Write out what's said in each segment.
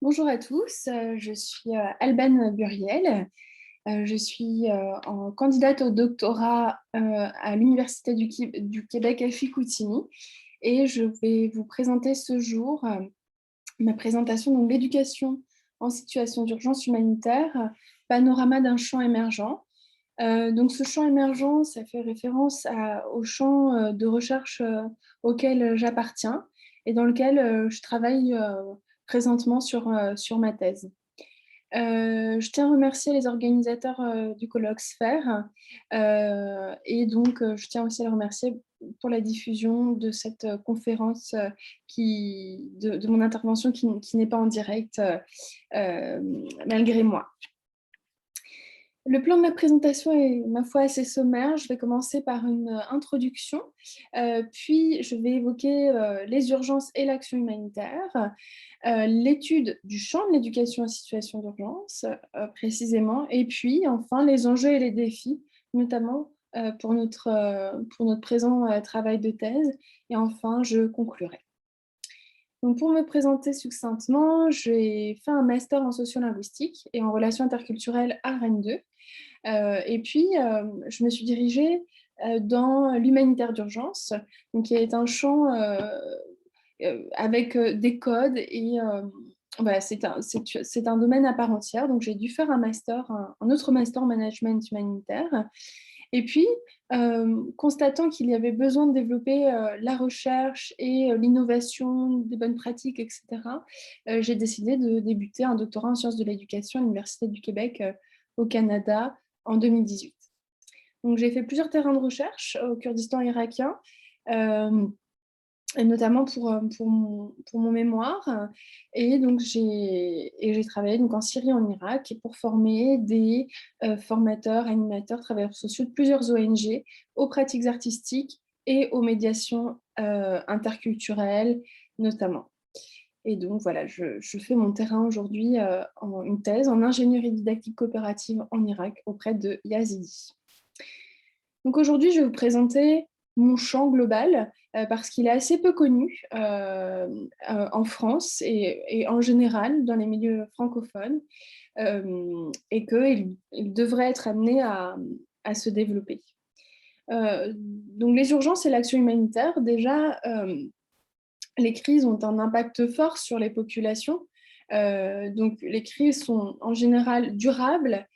Bonjour à tous, je suis Alban Buriel. Je suis candidate au doctorat à l'Université du Québec à Chicoutimi et je vais vous présenter ce jour ma présentation de l'éducation en situation d'urgence humanitaire, panorama d'un champ émergent. Donc ce champ émergent, ça fait référence au champ de recherche auquel j'appartiens et dans lequel je travaille présentement sur ma thèse. Je tiens à remercier les organisateurs du colloque Sphère et donc je tiens aussi à les remercier pour la diffusion de cette conférence de mon intervention qui n'est pas en direct malgré moi. Le plan de ma présentation est, ma foi, assez sommaire. Je vais commencer par une introduction, puis je vais évoquer les urgences et l'action humanitaire, l'étude du champ de l'éducation en situation d'urgence, précisément, et puis enfin les enjeux et les défis, notamment pour notre présent travail de thèse, et enfin je conclurai. Donc pour me présenter succinctement, j'ai fait un master en sociolinguistique et en relations interculturelles à Rennes 2. Et puis, je me suis dirigée dans l'humanitaire d'urgence, donc qui est un champ avec des codes et voilà, c'est un domaine à part entière. Donc, j'ai dû faire un autre master en management humanitaire. Et puis, constatant qu'il y avait besoin de développer la recherche et l'innovation, des bonnes pratiques, etc., j'ai décidé de débuter un doctorat en sciences de l'éducation à l'Université du Québec au Canada en 2018. Donc, j'ai fait plusieurs terrains de recherche au Kurdistan irakien, euh, et notamment pour mon mémoire. Et donc, j'ai travaillé donc, en Syrie et en Irak pour former des formateurs, animateurs, travailleurs sociaux de plusieurs ONG aux pratiques artistiques et aux médiations interculturelles, notamment. Et donc, voilà, je fais mon terrain aujourd'hui en une thèse en ingénierie didactique coopérative en Irak auprès de Yazidi. Donc aujourd'hui, je vais vous présenter mon champ global parce qu'il est assez peu connu en France et en général dans les milieux francophones et qu'il devrait être amené à se développer. Donc les urgences et l'action humanitaire, déjà, les crises ont un impact fort sur les populations. Donc les crises sont en général durables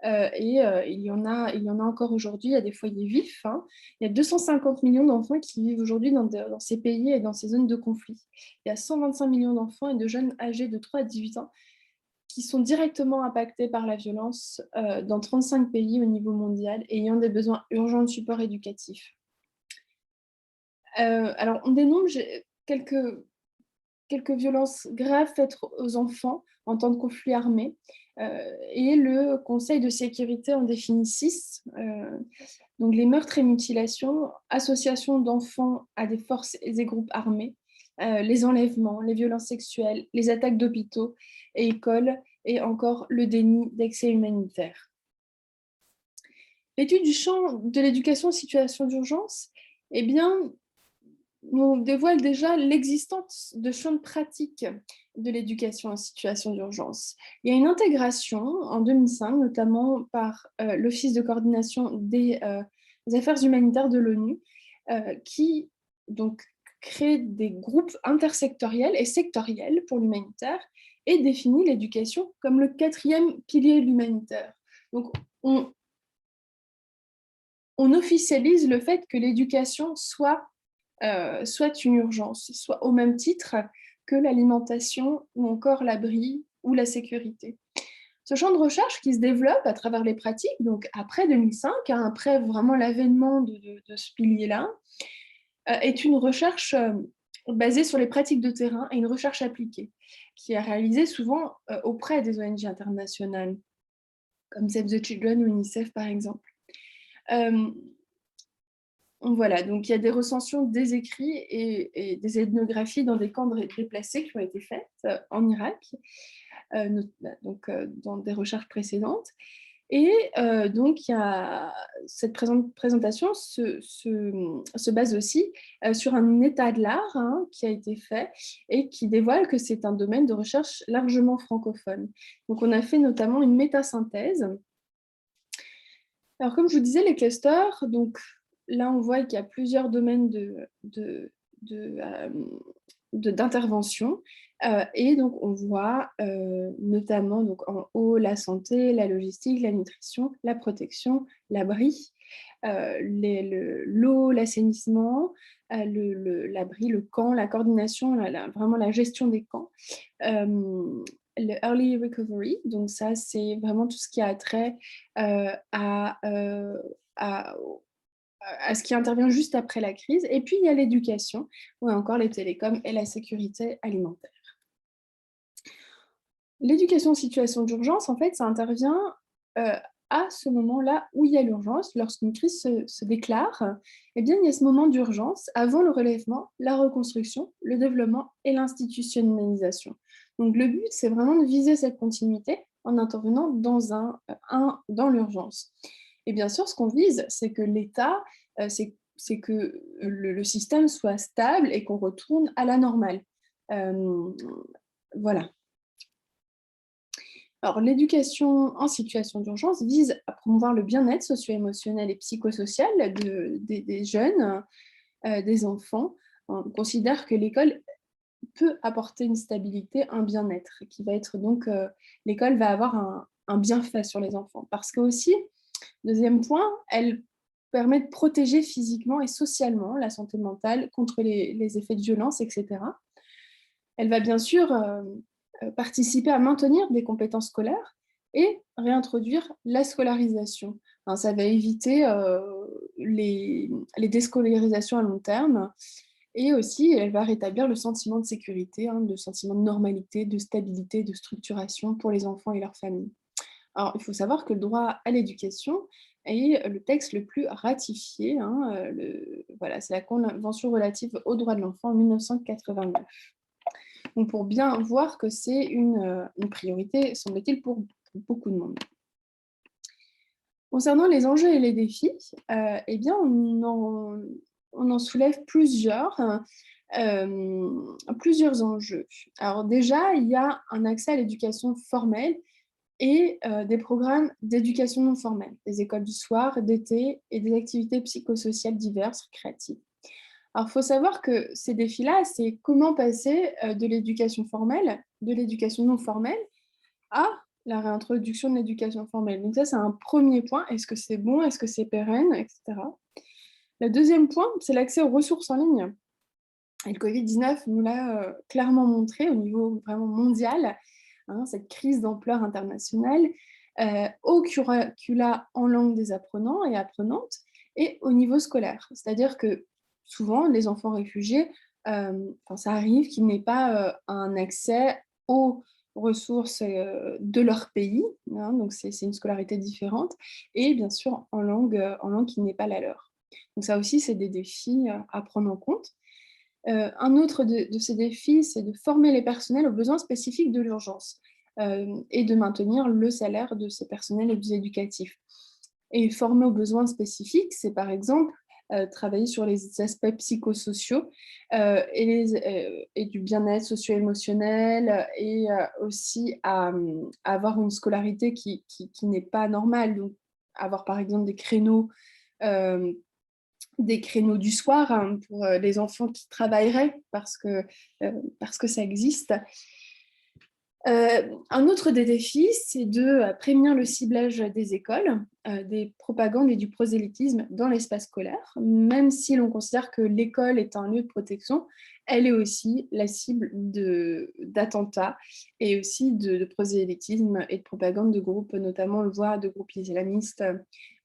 il y en a encore aujourd'hui, il y a des foyers vifs. Hein. Il y a 250 millions d'enfants qui vivent aujourd'hui dans ces pays et dans ces zones de conflit. Il y a 125 millions d'enfants et de jeunes âgés de 3 à 18 ans qui sont directement impactés par la violence dans 35 pays au niveau mondial et ayant des besoins urgents de support éducatif. Alors, on dénombre quelques violences graves faites aux enfants en temps de conflit armé. Et le Conseil de sécurité en définit 6. Donc les meurtres et mutilations, association d'enfants à des forces et des groupes armés, les enlèvements, les violences sexuelles, les attaques d'hôpitaux et écoles, et encore le déni d'accès humanitaire. L'étude du champ de l'éducation en situation d'urgence, eh bien, on dévoile déjà l'existence de champs de pratique de l'éducation en situation d'urgence. Il y a une intégration en 2005, notamment par l'Office de coordination des affaires humanitaires de l'ONU, qui donc crée des groupes intersectoriels et sectoriels pour l'humanitaire et définit l'éducation comme le 4e pilier de l'humanitaire. Donc, on officialise le fait que l'éducation soit une urgence, soit au même titre que l'alimentation ou encore l'abri ou la sécurité. Ce champ de recherche qui se développe à travers les pratiques, donc après 2005, hein, après vraiment l'avènement de ce pilier-là, est une recherche basée sur les pratiques de terrain et une recherche appliquée, qui est réalisée souvent auprès des ONG internationales, comme Save the Children ou UNICEF par exemple. Voilà, donc il y a des recensions des écrits et des ethnographies dans des camps déplacés qui ont été faites en Irak, donc dans des recherches précédentes. Et donc, il y a cette présentation se base aussi sur un état de l'art, hein, qui a été fait et qui dévoile que c'est un domaine de recherche largement francophone. Donc, on a fait notamment une métasynthèse. Alors, comme je vous disais, les clusters, donc là, on voit qu'il y a plusieurs domaines d'intervention. Et donc, on voit notamment donc, en haut la santé, la logistique, la nutrition, la protection, l'abri, l'eau, l'assainissement, l'abri, le camp, la coordination, vraiment la gestion des camps. Le early recovery, donc ça, c'est vraiment tout ce qui a trait à ce qui intervient juste après la crise. Et puis, il y a l'éducation, ou encore les télécoms et la sécurité alimentaire. L'éducation en situation d'urgence, en fait, ça intervient à ce moment-là où il y a l'urgence, lorsqu'une crise se déclare, eh bien, il y a ce moment d'urgence avant le relèvement, la reconstruction, le développement et l'institutionnalisation. Donc, le but, c'est vraiment de viser cette continuité en intervenant dans l'urgence. Et bien sûr, ce qu'on vise, c'est que l'État, c'est que le système soit stable et qu'on retourne à la normale. Voilà. Alors, l'éducation en situation d'urgence vise à promouvoir le bien-être socio-émotionnel et psychosocial des jeunes, des enfants. On considère que l'école peut apporter une stabilité, un bien-être, qui va être donc, l'école va avoir un bienfait sur les enfants. Parce que aussi, deuxième point, elle permet de protéger physiquement et socialement la santé mentale contre les effets de violence, etc. Elle va bien sûr participer à maintenir des compétences scolaires et réintroduire la scolarisation. Hein, ça va éviter les déscolarisations à long terme et aussi elle va rétablir le sentiment de sécurité, hein, le sentiment de normalité, de stabilité, de structuration pour les enfants et leurs familles. Alors, il faut savoir que le droit à l'éducation est le texte le plus ratifié. Hein, voilà, c'est la Convention relative aux droits de l'enfant en 1989. Donc, pour bien voir que c'est une priorité, semble-t-il, pour beaucoup de monde. Concernant les enjeux et les défis, eh bien, on en soulève plusieurs enjeux. Alors déjà, il y a un accès à l'éducation formelle et des programmes d'éducation non formelle, des écoles du soir, d'été et des activités psychosociales diverses, créatives. Alors, il faut savoir que ces défis-là, c'est comment passer de l'éducation formelle, de l'éducation non formelle, à la réintroduction de l'éducation formelle. Donc ça, c'est un premier point. Est-ce que c'est bon? Est-ce que c'est pérenne? Etc. Le deuxième point, c'est l'accès aux ressources en ligne. Et le Covid-19 nous l'a clairement montré au niveau vraiment mondial, hein, cette crise d'ampleur internationale, au curricula en langue des apprenants et apprenantes et au niveau scolaire. C'est-à-dire que souvent, les enfants réfugiés, ça arrive qu'ils n'aient pas un accès aux ressources de leur pays, hein, donc c'est une scolarité différente, et bien sûr en langue qui n'est pas la leur. Donc ça aussi, c'est des défis à prendre en compte. Un autre de ces défis, c'est de former les personnels aux besoins spécifiques de l'urgence et de maintenir le salaire de ces personnels éducatifs. Et former aux besoins spécifiques, c'est par exemple travailler sur les aspects psychosociaux et du bien-être socio-émotionnel et aussi à avoir une scolarité qui n'est pas normale. Donc, avoir par exemple euh, des créneaux du soir, hein, pour les enfants qui travailleraient parce que ça existe. Un autre des défis, c'est de prévenir le ciblage des écoles, des propagandes et du prosélytisme dans l'espace scolaire. Même si l'on considère que l'école est un lieu de protection, elle est aussi la cible d'attentats et aussi de prosélytisme et de propagande de groupes, notamment on le voit, de groupes islamistes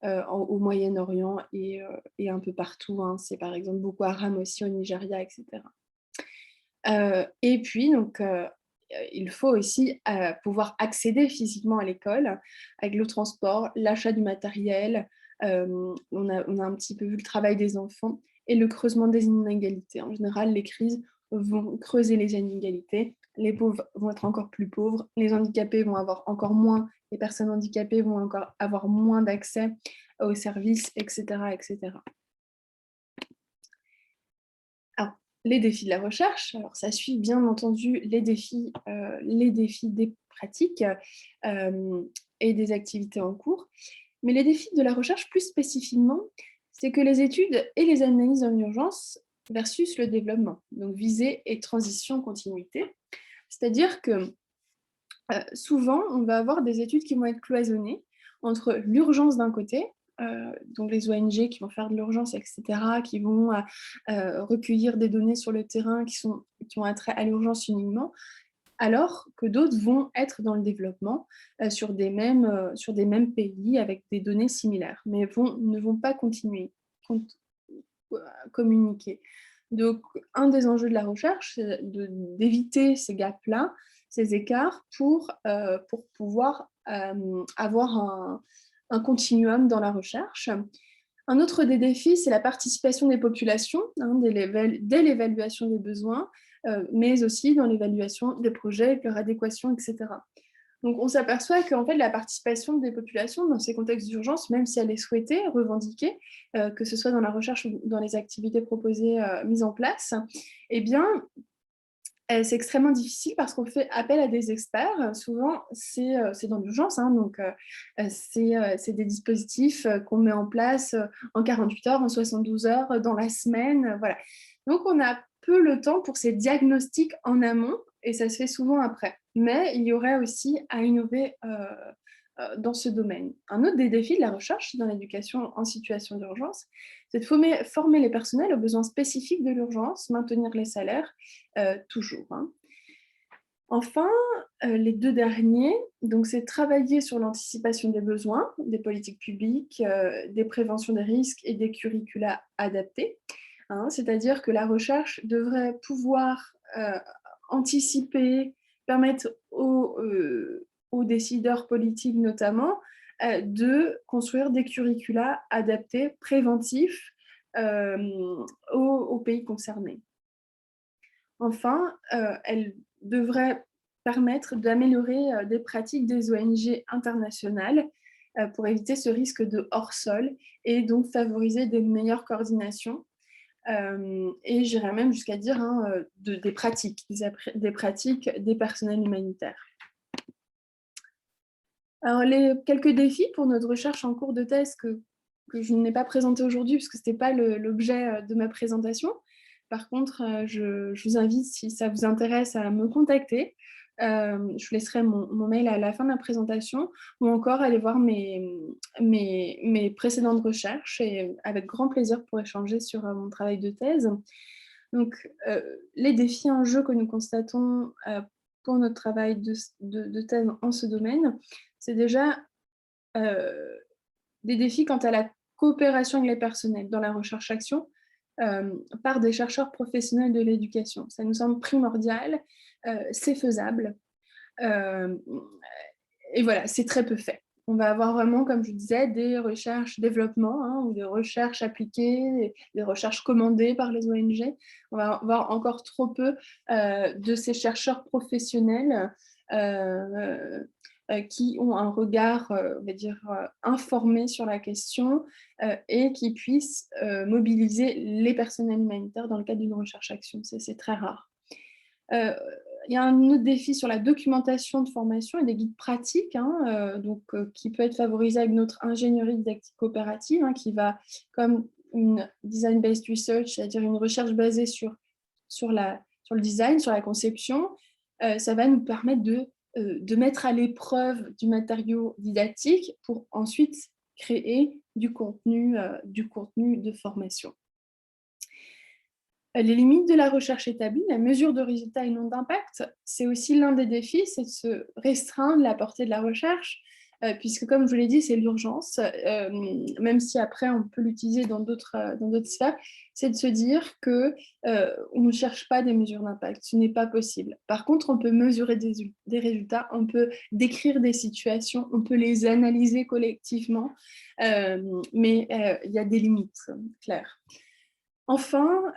au Moyen-Orient et un peu partout. Hein. C'est par exemple Boko Haram aussi au Nigeria, etc. Et puis, donc, il faut aussi pouvoir accéder physiquement à l'école avec le transport, l'achat du matériel. On a un petit peu vu le travail des enfants et le creusement des inégalités. En général, les crises vont creuser les inégalités, les pauvres vont être encore plus pauvres, les handicapés vont avoir encore moins, les personnes handicapées vont encore avoir moins d'accès aux services, etc., etc. Alors, les défis de la recherche, alors ça suit bien entendu les défis des pratiques et des activités en cours, mais les défis de la recherche plus spécifiquement, c'est que les études et les analyses en urgence versus le développement, donc visée et transition continuité. C'est-à-dire que souvent, on va avoir des études qui vont être cloisonnées entre l'urgence d'un côté, donc les ONG qui vont faire de l'urgence, etc., qui vont recueillir des données sur le terrain qui ont attrait à l'urgence uniquement, alors que d'autres vont être dans le développement sur des mêmes pays avec des données similaires, mais ne vont pas continuer communiquer. Donc, un des enjeux de la recherche, c'est d'éviter ces gaps-là, ces écarts, pour pouvoir avoir un continuum dans la recherche. Un autre des défis, c'est la participation des populations dès l'évaluation des besoins, mais aussi dans l'évaluation des projets, leur adéquation, etc. Donc, on s'aperçoit qu'en fait, la participation des populations dans ces contextes d'urgence, même si elle est souhaitée, revendiquée, que ce soit dans la recherche ou dans les activités proposées, mises en place, eh bien, c'est extrêmement difficile parce qu'on fait appel à des experts. Souvent, c'est dans l'urgence, hein, donc c'est des dispositifs qu'on met en place en 48 heures, en 72 heures, dans la semaine, voilà. Donc, on a peu le temps pour ces diagnostics en amont et ça se fait souvent après. Mais il y aurait aussi à innover dans ce domaine. Un autre des défis de la recherche dans l'éducation en situation d'urgence, c'est de former les personnels aux besoins spécifiques de l'urgence, maintenir les salaires, toujours, hein. Enfin, les deux derniers, donc c'est travailler sur l'anticipation des besoins, des politiques publiques, des préventions des risques et des curricula adaptés, hein. C'est-à-dire que la recherche devrait pouvoir anticiper, permettre aux décideurs politiques notamment, de construire des curricula adaptés, préventifs aux pays concernés. Enfin, elle devrait permettre d'améliorer des pratiques des ONG internationales pour éviter ce risque de hors-sol et donc favoriser des meilleures coordinations. Et j'irais même jusqu'à dire des pratiques des personnels humanitaires. Alors, quelques défis pour notre recherche en cours de thèse que je n'ai pas présenté aujourd'hui, puisque ce n'était pas l'objet de ma présentation. Par contre, je vous invite, si ça vous intéresse, à me contacter. Je vous laisserai mon mail à la fin de la présentation, ou encore aller voir mes précédentes recherches, et avec grand plaisir pour échanger sur mon travail de thèse. Donc, les défis en jeu que nous constatons pour notre travail de thèse en ce domaine, c'est déjà des défis quant à la coopération avec les personnels dans la recherche-action par des chercheurs professionnels de l'éducation. Ça nous semble primordial, c'est faisable, et voilà, c'est très peu fait. On va avoir vraiment, comme je disais, des recherches développement, hein, ou des recherches appliquées, des recherches commandées par les ONG. On va avoir encore trop peu de ces chercheurs professionnels qui ont un regard, on va dire, informé sur la question et qui puissent mobiliser les personnels humanitaires dans le cadre d'une recherche-action. C'est très rare. Il y a un autre défi sur la documentation de formation et des guides pratiques, hein, qui peut être favorisé avec notre ingénierie didactique coopérative, hein, qui va comme une design-based research, c'est-à-dire une recherche basée sur le design, sur la conception. Ça va nous permettre de mettre à l'épreuve du matériau didactique pour ensuite créer du contenu de formation. Les limites de la recherche établie, la mesure de résultats et non d'impact, c'est aussi l'un des défis, c'est de se restreindre la portée de la recherche, puisque comme je vous l'ai dit, c'est l'urgence, même si après on peut l'utiliser dans d'autres sphères, c'est de se dire qu'on ne cherche pas des mesures d'impact, ce n'est pas possible. Par contre, on peut mesurer des résultats, on peut décrire des situations, on peut les analyser collectivement, mais il y a des limites claires. Enfin,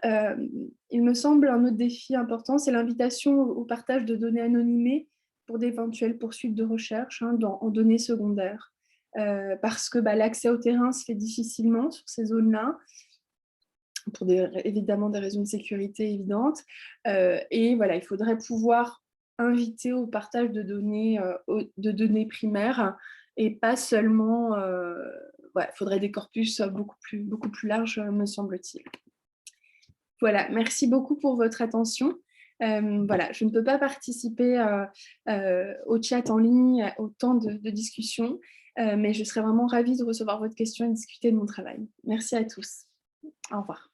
il me semble un autre défi important, c'est l'invitation au partage de données anonymées pour d'éventuelles poursuites de recherche, hein, en données secondaires. Parce que l'accès au terrain se fait difficilement sur ces zones-là, pour évidemment des raisons de sécurité évidentes. Et voilà, il faudrait pouvoir inviter au partage de données primaires et pas seulement. Il faudrait des corpus beaucoup plus larges, me semble-t-il. Voilà, merci beaucoup pour votre attention. Voilà, je ne peux pas participer au chat en ligne, au temps de discussion, mais je serais vraiment ravie de recevoir votre question et de discuter de mon travail. Merci à tous. Au revoir.